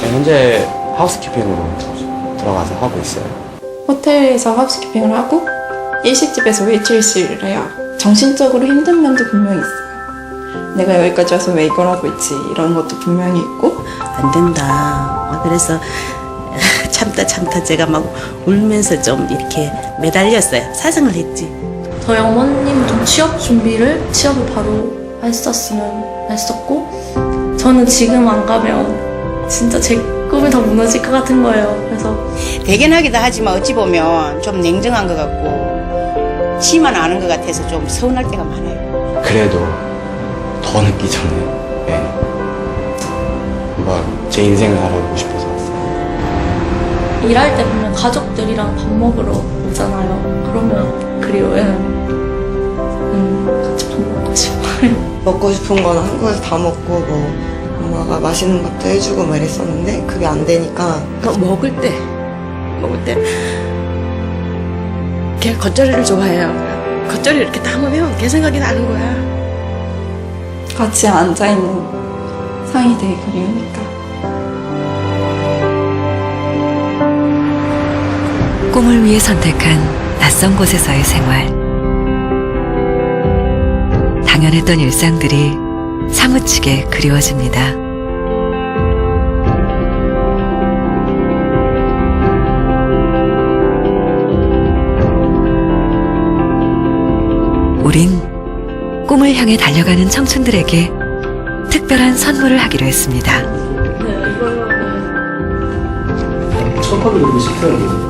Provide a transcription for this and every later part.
현재 하우스키핑으로 들어가서 하고 있어요. 호텔에서 하우스키핑을 하고 일식집에서 웨이트리스를 해요. 정신적으로 힘든 면도 분명히 있어요. 내가 여기까지 와서 왜 이걸 하고 있지 이런 것도 분명히 있고 안 된다. 그래서 참다 제가 막 울면서 좀 이렇게 매달렸어요. 사정을 했지. 저희 어머님도 취업을 바로 했었고 저는 지금 안 가면 진짜 제 꿈이 다 무너질 것 같은 거예요. 그래서 대견하기도 하지만 어찌 보면 좀 냉정한 것 같고 치만 아는 것 같아서 좀 서운할 때가 많아요. 그래도 더 늦기 전에 한번 제 인생을 살아보고 싶어서 왔어요. 일할 때 보면 가족들이랑 밥 먹으러 오잖아요. 그러면 그리워요. 같이 밥 먹고 싶어요. 먹고 싶은 거는 한국에서 다 먹고 뭐 엄마가 맛있는 것도 해주고 막 이랬었는데 그게 안 되니까 먹을 때 걔 겉절이를 좋아해요. 겉절이 이렇게 담으면 걔 생각이 나는 거야. 같이 앉아있는 상이 되게 그리우니까. 꿈을 위해 선택한 낯선 곳에서의 생활. 당연했던 일상들이 사무치게 그리워집니다. 우린 꿈을 향해 달려가는 청춘들에게 특별한 선물을 하기로 했습니다. 첫번에 이렇게 시켜요.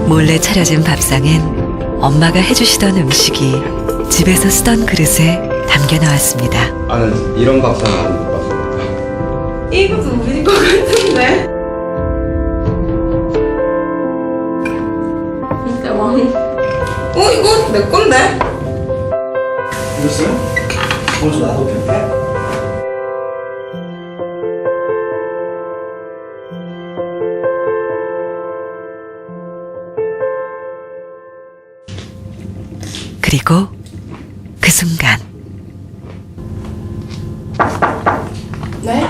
몰래 차려진 밥상엔 엄마가 해주시던 음식이 집에서 쓰던 그릇에 담겨 나왔습니다. 나는 이런 밥상 안 먹어봤어. 이것도 우리 거 같은데? 진짜 왕. 이거 내 건데? 이랬어요? 먼저 나도 뺄게. 그리고 그 순간 네?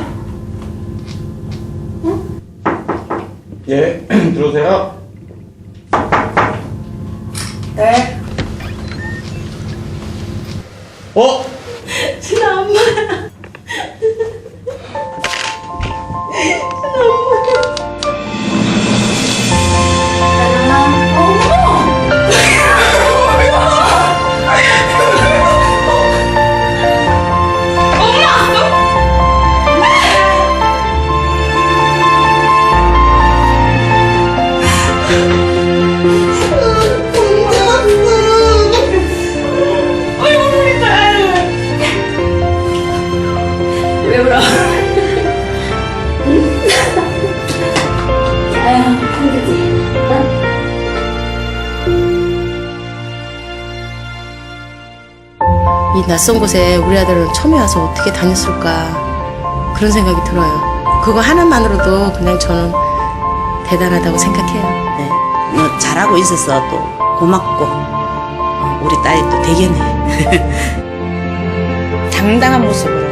예, 들어오세요. 네. 어? 진아 엄마야. 왜 울어? 아유, 힘들지. 이 낯선 곳에 우리 아들은 처음에 와서 어떻게 다녔을까 그런 생각이 들어요. 그거 하나만으로도 그냥 저는 대단하다고 생각해요. 네. 뭐 잘하고 있어서 또 고맙고 우리 딸이 또 대견해. 당당한 모습으로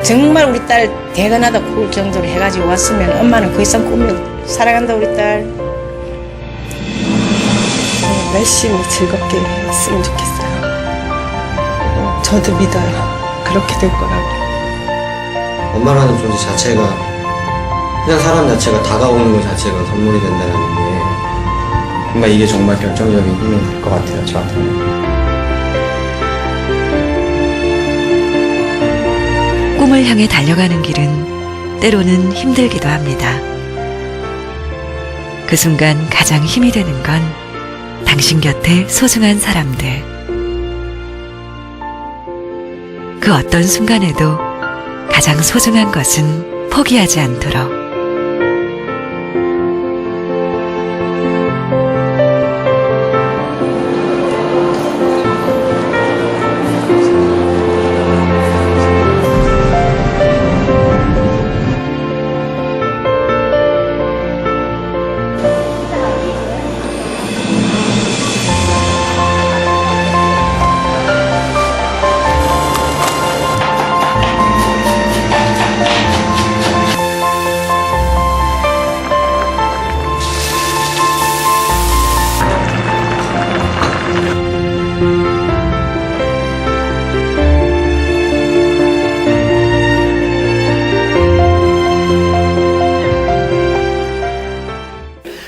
정말 우리 딸 대단하다 그 정도로 해가지고 왔으면 엄마는 그 이상 꿈이 사랑한다 우리 딸. 열심히 즐겁게 했으면 좋겠어요. 저도 믿어요. 그렇게 될 거라고. 엄마라는 존재 자체가 그냥 사람 자체가 다가오는 것 자체가 선물이 된다는 게 정말 이게 정말 결정적인 힘이 될 것 같아요, 저한테는. 꿈을 향해 달려가는 길은 때로는 힘들기도 합니다. 그 순간 가장 힘이 되는 건 당신 곁에 소중한 사람들. 그 어떤 순간에도 가장 소중한 것은 포기하지 않도록.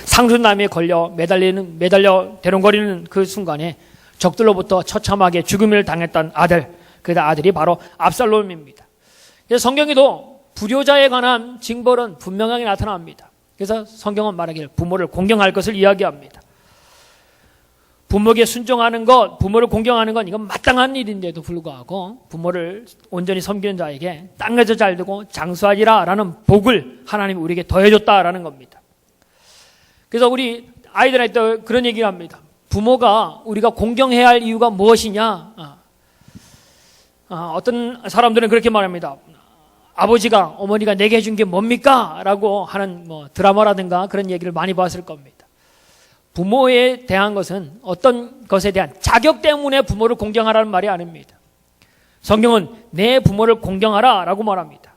상순남에 걸려 매달려 대롱거리는 그 순간에 적들로부터 처참하게 죽음을 당했던 아들, 그 아들이 바로 압살롬입니다. 그래서 성경에도 불효자에 관한 징벌은 분명하게 나타납니다. 그래서 성경은 말하기를 부모를 공경할 것을 이야기합니다. 부모에게 순종하는 것, 부모를 공경하는 건 이건 마땅한 일인데도 불구하고 부모를 온전히 섬기는 자에게 땅에서 잘되고 장수하리라 라는 복을 하나님이 우리에게 더해줬다라는 겁니다. 그래서 우리 아이들한테 그런 얘기를 합니다. 부모가 우리가 공경해야 할 이유가 무엇이냐? 어떤 사람들은 그렇게 말합니다. 아버지가, 어머니가 내게 해준 게 뭡니까? 라고 하는 드라마라든가 그런 얘기를 많이 봤을 겁니다. 부모에 대한 것은 어떤 것에 대한 자격 때문에 부모를 공경하라는 말이 아닙니다. 성경은 내 부모를 공경하라 라고 말합니다.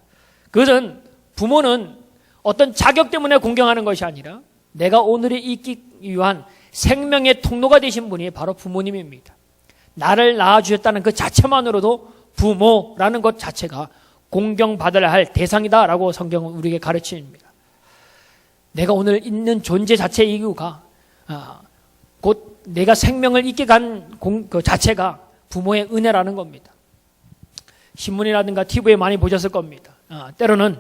그것은 부모는 어떤 자격 때문에 공경하는 것이 아니라 내가 오늘에 있기 위한 생명의 통로가 되신 분이 바로 부모님입니다. 나를 낳아주셨다는 그 자체만으로도 부모라는 것 자체가 공경받아야 할 대상이다라고 성경은 우리에게 가르칩니다. 내가 오늘 있는 존재 자체의 이유가 곧 내가 생명을 잊게 간 그 자체가 부모의 은혜라는 겁니다. 신문이라든가 TV에 많이 보셨을 겁니다. 때로는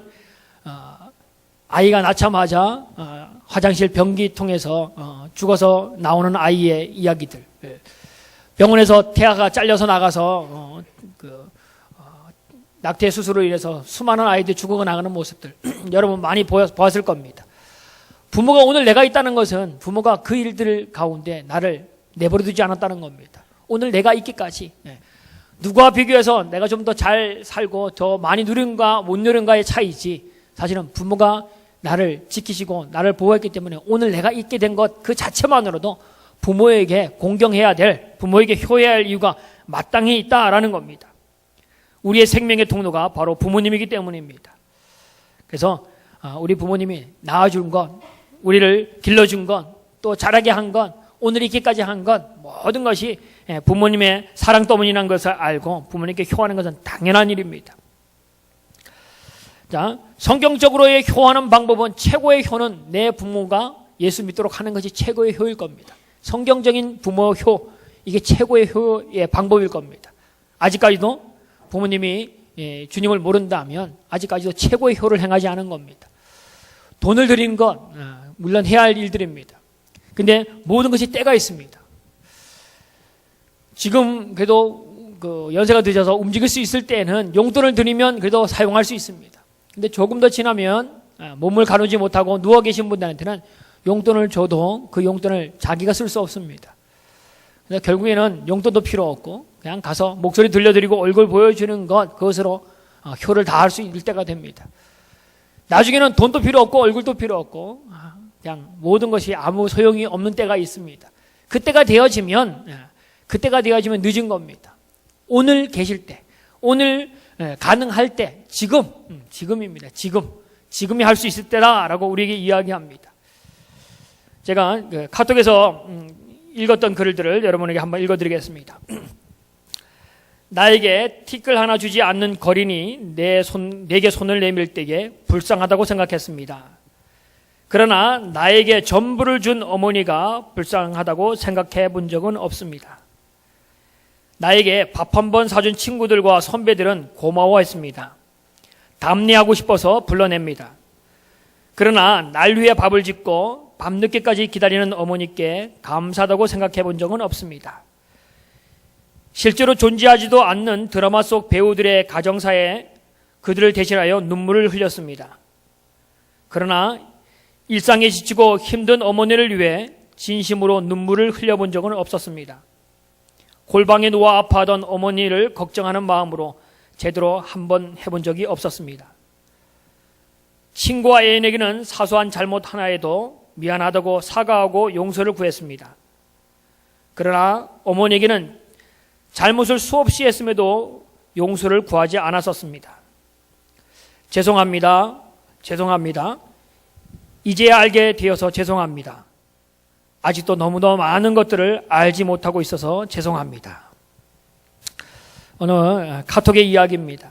아이가 낳자마자 화장실 변기통에서 죽어서 나오는 아이의 이야기들, 병원에서 태아가 잘려서 나가서 낙태 수술로 인해서 수많은 아이들이 죽어 나가는 모습들 여러분 많이 보았을 겁니다. 부모가 오늘 내가 있다는 것은 부모가 그 일들 가운데 나를 내버려두지 않았다는 겁니다. 오늘 내가 있기까지 누구와 비교해서 내가 좀 더 잘 살고 더 많이 누린가 못 누린가의 차이지, 사실은 부모가 나를 지키시고 나를 보호했기 때문에 오늘 내가 있게 된 것 그 자체만으로도 부모에게 공경해야 될, 부모에게 효해야 할 이유가 마땅히 있다라는 겁니다. 우리의 생명의 통로가 바로 부모님이기 때문입니다. 그래서 우리 부모님이 낳아준 것, 우리를 길러준 것, 또 자라게 한 것, 오늘 있기까지 한 것, 모든 것이 부모님의 사랑 때문이라는 것을 알고 부모님께 효하는 것은 당연한 일입니다. 자, 성경적으로의 효하는 방법은, 최고의 효는 내 부모가 예수 믿도록 하는 것이 최고의 효일 겁니다. 성경적인 부모 효, 이게 최고의 효의 방법일 겁니다. 아직까지도 부모님이 주님을 모른다면 아직까지도 최고의 효를 행하지 않은 겁니다. 돈을 들인 것 물론 해야 할 일들입니다. 근데 모든 것이 때가 있습니다. 지금 그래도 연세가 늦어서 움직일 수 있을 때는 용돈을 드리면 그래도 사용할 수 있습니다. 근데 조금 더 지나면 몸을 가누지 못하고 누워 계신 분들한테는 용돈을 줘도 그 용돈을 자기가 쓸 수 없습니다. 그래서 결국에는 용돈도 필요 없고 그냥 가서 목소리 들려드리고 얼굴 보여주는 것, 그것으로 효를 다할 수 있을 때가 됩니다. 나중에는 돈도 필요 없고 얼굴도 필요 없고 그냥 모든 것이 아무 소용이 없는 때가 있습니다. 그때가 되어지면 늦은 겁니다. 오늘 계실 때, 오늘 가능할 때, 지금입니다. 지금이 할 수 있을 때다라고 우리에게 이야기합니다. 제가 카톡에서 읽었던 글들을 여러분에게 한번 읽어드리겠습니다. 나에게 티끌 하나 주지 않는 거린이 내게 손을 내밀 때에 불쌍하다고 생각했습니다. 그러나 나에게 전부를 준 어머니가 불쌍하다고 생각해 본 적은 없습니다. 나에게 밥 한 번 사준 친구들과 선배들은 고마워했습니다. 답례하고 싶어서 불러냅니다. 그러나 날 위해 밥을 짓고 밤늦게까지 기다리는 어머니께 감사하다고 생각해 본 적은 없습니다. 실제로 존재하지도 않는 드라마 속 배우들의 가정사에 그들을 대신하여 눈물을 흘렸습니다. 그러나 일상에 지치고 힘든 어머니를 위해 진심으로 눈물을 흘려본 적은 없었습니다. 골방에 누워 아파하던 어머니를 걱정하는 마음으로 제대로 한번 해본 적이 없었습니다. 친구와 애인에게는 사소한 잘못 하나에도 미안하다고 사과하고 용서를 구했습니다. 그러나 어머니에게는 잘못을 수없이 했음에도 용서를 구하지 않았었습니다. 죄송합니다. 이제야 알게 되어서 죄송합니다. 아직도 너무도 많은 것들을 알지 못하고 있어서 죄송합니다. 오늘 카톡의 이야기입니다.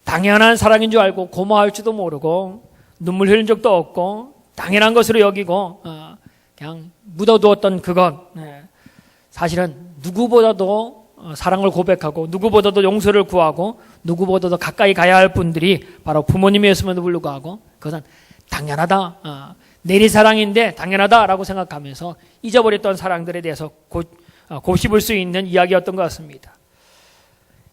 당연한 사랑인 줄 알고 고마워할 줄도 모르고 눈물 흘린 적도 없고 당연한 것으로 여기고 그냥 묻어두었던 그것, 사실은 누구보다도 사랑을 고백하고 누구보다도 용서를 구하고 누구보다도 가까이 가야 할 분들이 바로 부모님이었음에도 불구하고 그것은 당연하다, 내리사랑인데 당연하다라고 생각하면서 잊어버렸던 사랑들에 대해서 곱씹을 수 있는 이야기였던 것 같습니다.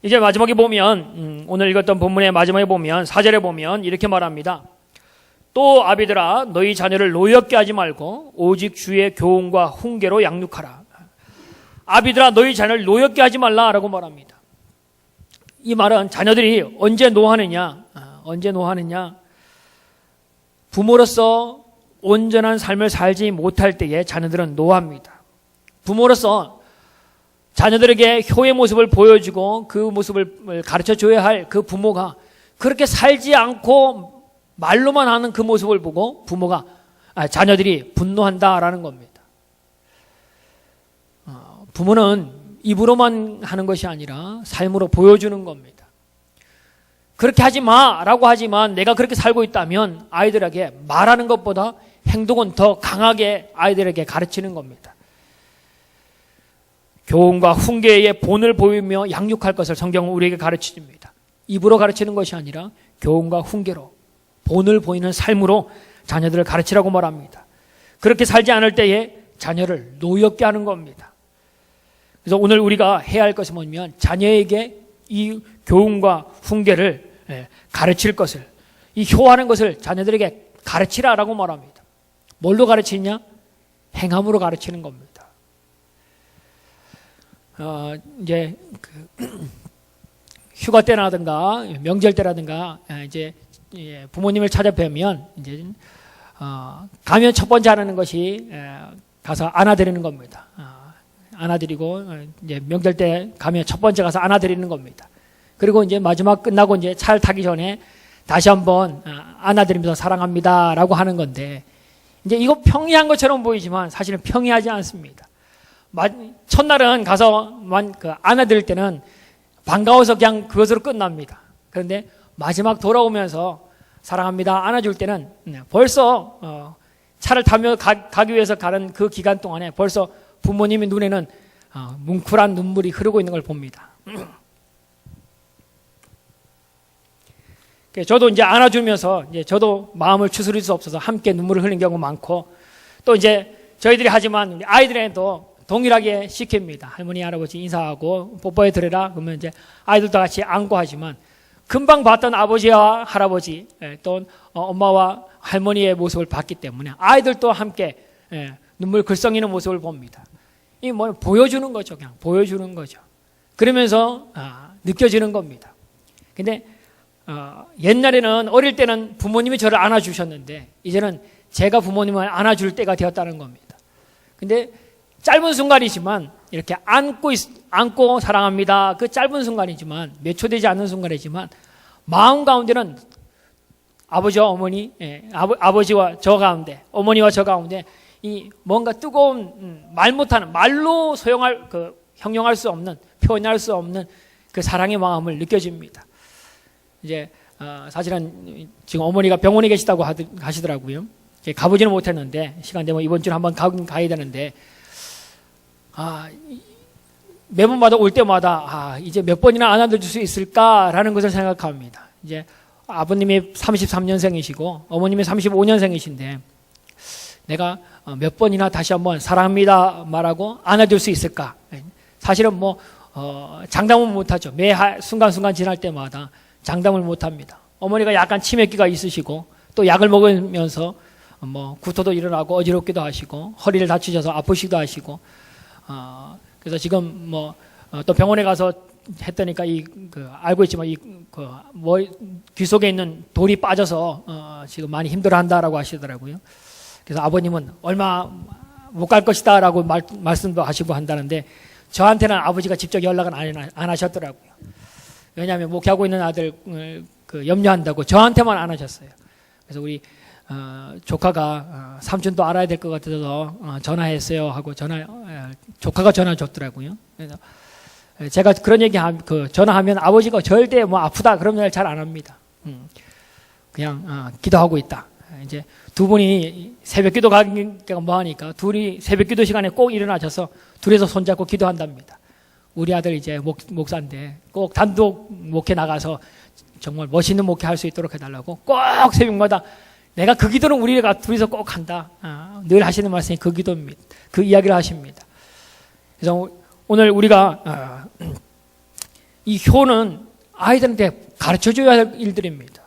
이제 마지막에 보면 오늘 읽었던 본문의 마지막에 보면 4절에 보면 이렇게 말합니다. 또 아비들아 너희 자녀를 노엽게 하지 말고 오직 주의 교훈과 훈계로 양육하라. 아비들아 너희 자녀를 노엽게 하지 말라라고 말합니다. 이 말은 자녀들이 언제 노하느냐, 부모로서 온전한 삶을 살지 못할 때에 자녀들은 노합니다. 부모로서 자녀들에게 효의 모습을 보여주고 그 모습을 가르쳐줘야 할 그 부모가 그렇게 살지 않고 말로만 하는 그 모습을 보고 자녀들이 분노한다라는 겁니다. 부모는 입으로만 하는 것이 아니라 삶으로 보여주는 겁니다. 그렇게 하지 마라고 하지만 내가 그렇게 살고 있다면 아이들에게 말하는 것보다 행동은 더 강하게 아이들에게 가르치는 겁니다. 교훈과 훈계의 본을 보이며 양육할 것을 성경은 우리에게 가르치십니다. 입으로 가르치는 것이 아니라 교훈과 훈계로 본을 보이는 삶으로 자녀들을 가르치라고 말합니다. 그렇게 살지 않을 때에 자녀를 노엽게 하는 겁니다. 그래서 오늘 우리가 해야 할 것은 뭐냐면 자녀에게 이 교훈과 훈계를 가르칠 것을, 이 효하는 것을 자녀들에게 가르치라라고 말합니다. 뭘로 가르치냐? 행함으로 가르치는 겁니다. 이제 휴가 때라든가 명절 때라든가 이제 부모님을 찾아뵈면 이제 가면 첫 번째 하는 것이 가서 안아드리는 겁니다. 안아드리고 이제 명절 때 가면 첫 번째 가서 안아드리는 겁니다. 그리고 이제 마지막 끝나고 이제 차를 타기 전에 다시 한번 안아드리면서 사랑합니다라고 하는 건데 이제 이거 평이한 것처럼 보이지만 사실은 평이하지 않습니다. 첫날은 가서 안아드릴 때는 반가워서 그냥 그것으로 끝납니다. 그런데 마지막 돌아오면서 사랑합니다 안아줄 때는 벌써 차를 타며 가기 위해서 가는 그 기간 동안에 벌써 부모님의 눈에는 뭉클한 눈물이 흐르고 있는 걸 봅니다. 저도 이제 안아주면서 이제 저도 마음을 추스릴 수 없어서 함께 눈물을 흘린 경우 많고 또 이제 저희들이 하지만 아이들에도 동일하게 시킵니다. 할머니, 할아버지 인사하고 뽀뽀해 드려라. 그러면 이제 아이들도 같이 안고 하지만 금방 봤던 아버지와 할아버지 또 엄마와 할머니의 모습을 봤기 때문에 아이들도 함께 눈물 글썽이는 모습을 봅니다. 이 뭐 보여주는 거죠. 그냥 보여주는 거죠. 그러면서 느껴지는 겁니다. 근데 옛날에는 어릴 때는 부모님이 저를 안아주셨는데 이제는 제가 부모님을 안아줄 때가 되었다는 겁니다. 근데 짧은 순간이지만 이렇게 안고 사랑합니다. 그 짧은 순간이지만 몇 초 되지 않는 순간이지만 마음 가운데는 아버지와 어머니, 아버지와 저 가운데, 어머니와 저 가운데 이 뭔가 뜨거운 말 못하는 말로 형용할 수 없는 표현할 수 없는 그 사랑의 마음을 느껴집니다. 이제 사실은 지금 어머니가 병원에 계시다고 하시더라고요. 가보지는 못했는데 시간 되면 이번 주에 한번 가야 되는데 매번마다 올 때마다 이제 몇 번이나 안아줄 수 있을까라는 것을 생각합니다. 이제 아버님이 33년생이시고 어머님이 35년생이신데 내가 몇 번이나 다시 한번 사랑합니다 말하고 안아줄 수 있을까? 사실은 뭐 장담은 못하죠. 매 순간순간 지날 때마다 장담을 못합니다. 어머니가 약간 치매기가 있으시고 또 약을 먹으면서 뭐 구토도 일어나고 어지럽기도 하시고 허리를 다치셔서 아프시기도 하시고 그래서 지금 또 병원에 가서 했더니까 알고 있지만 귀 속에 있는 돌이 빠져서 지금 많이 힘들어한다라고 하시더라고요. 그래서 아버님은 얼마 못 갈 것이다라고 말씀도 하시고 한다는데 저한테는 아버지가 직접 연락은 안 하셨더라고요. 왜냐하면 목회하고 있는 아들을 염려한다고 저한테만 안 하셨어요. 그래서 우리 조카가 삼촌도 알아야 될 것 같아서 전화했어요 하고 조카가 전화 줬더라고요. 그래서 제가 그런 얘기 전화하면 아버지가 절대 뭐 아프다 그런 말 잘 안 합니다. 그냥 기도하고 있다. 이제 두 분이 새벽기도 가기가 뭐하니까 둘이 새벽기도 시간에 꼭 일어나셔서 둘이서 손잡고 기도한답니다. 우리 아들 이제 목사인데 꼭 단독 목회 나가서 정말 멋있는 목회 할 수 있도록 해달라고 꼭 새벽마다 내가 그 기도는 우리가 둘이서 꼭 한다. 늘 하시는 말씀이 그 기도입니다. 그 이야기를 하십니다. 그래서 오늘 우리가 이 효는 아이들한테 가르쳐줘야 할 일들입니다.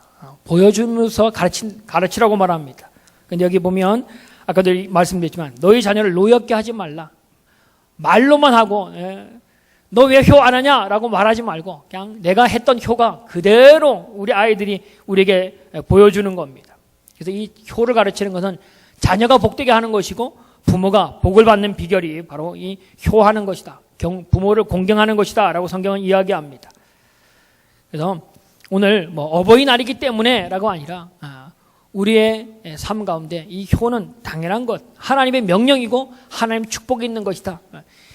보여주면서 가르치라고 말합니다. 근데 여기 보면 아까도 말씀드렸지만 너희 자녀를 노엽게 하지 말라. 말로만 하고 너 왜 효 안 하냐? 라고 말하지 말고 그냥 내가 했던 효가 그대로 우리 아이들이 우리에게 보여주는 겁니다. 그래서 이 효를 가르치는 것은 자녀가 복되게 하는 것이고 부모가 복을 받는 비결이 바로 이 효하는 것이다. 부모를 공경하는 것이다. 라고 성경은 이야기합니다. 그래서 오늘 뭐 어버이날이기 때문에 라고 아니라 우리의 삶 가운데 이 효는 당연한 것, 하나님의 명령이고 하나님 축복이 있는 것이다.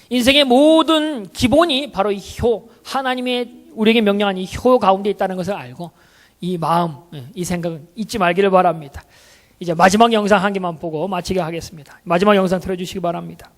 인생의 모든 기본이 바로 이 효, 하나님의 우리에게 명령한 이 효 가운데 있다는 것을 알고 이 마음, 이 생각은 잊지 말기를 바랍니다. 이제 마지막 영상 한 개만 보고 마치게 하겠습니다. 마지막 영상 틀어주시기 바랍니다.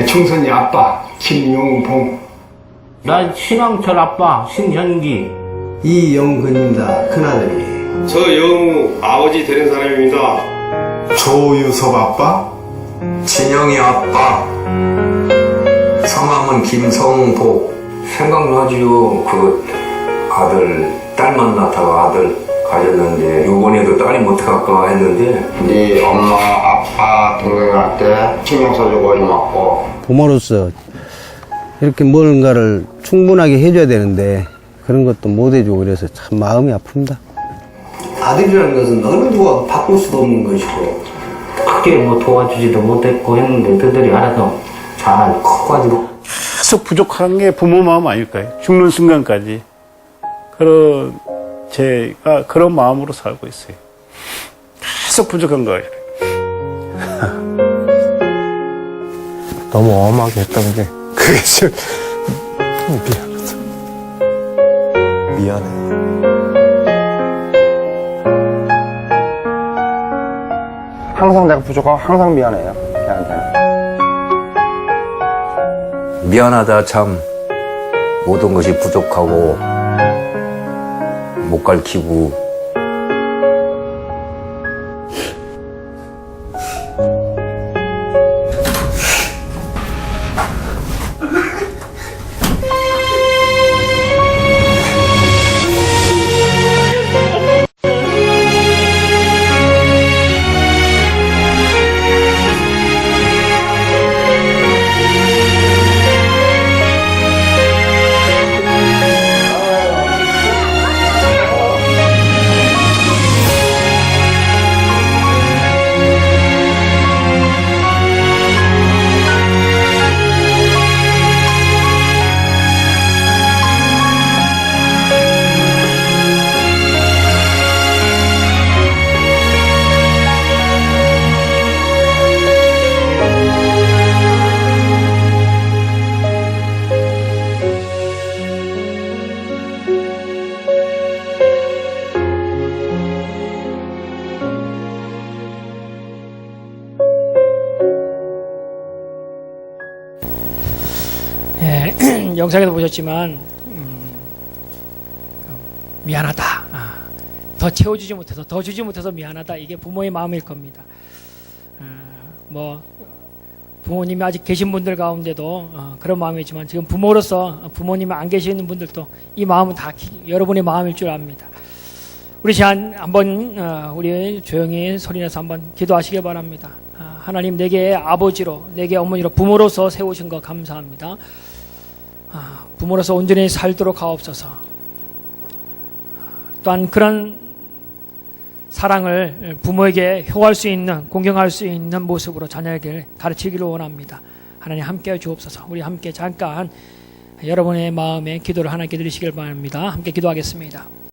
충선이 아빠 김용봉, 난 신왕철 아빠 신현기, 이영근입니다. 큰아들이. 저 영우 아버지 되는 사람입니다. 조유섭 아빠, 진영이 아빠, 성함은 김성복. 생각나지요. 그 아들 딸 만나다가 아들 가졌는데 요번에도 딸이 못할까 했는데 네 엄마 아빠 동생한테 신경 써주고 고맙고 부모로서 이렇게 뭔가를 충분하게 해줘야 되는데 그런 것도 못 해주고 그래서 참 마음이 아픕니다. 아들이라는 것은 어느 누가 바꿀 수도 없는 것이고 크게 뭐 도와주지도 못했고 했는데 그들이 알아서 잘 커가지고 계속 부족한 게 부모 마음 아닐까요? 죽는 순간까지 제가 그런 마음으로 살고 있어요. 계속 부족한 거예요. 너무 엄하게 했던 게 그게 좀 미안해요. 항상 내가 부족하고 항상 미안해요. 걔한테는. 미안하다 참. 모든 것이 부족하고 못 가르치고 영상에도 보셨지만 미안하다. 더 채워주지 못해서, 더 주지 못해서 미안하다. 이게 부모의 마음일 겁니다. 뭐 부모님이 아직 계신 분들 가운데도 그런 마음이지만 지금 부모로서 부모님이 안 계시는 분들도 이 마음은 다 여러분의 마음일 줄 압니다. 우리 한번 우리 조용히 소리내서 한번 기도하시기 바랍니다. 하나님, 내게 아버지로, 내게 어머니로, 부모로서 세우신 거 감사합니다. 부모로서 온전히 살도록 하옵소서. 또한 그런 사랑을 부모에게 효할 수 있는, 공경할 수 있는 모습으로 자녀에게 가르치기를 원합니다. 하나님 함께해 주옵소서. 우리 함께 잠깐 여러분의 마음에 기도를 하나님께 드리시길 바랍니다. 함께 기도하겠습니다.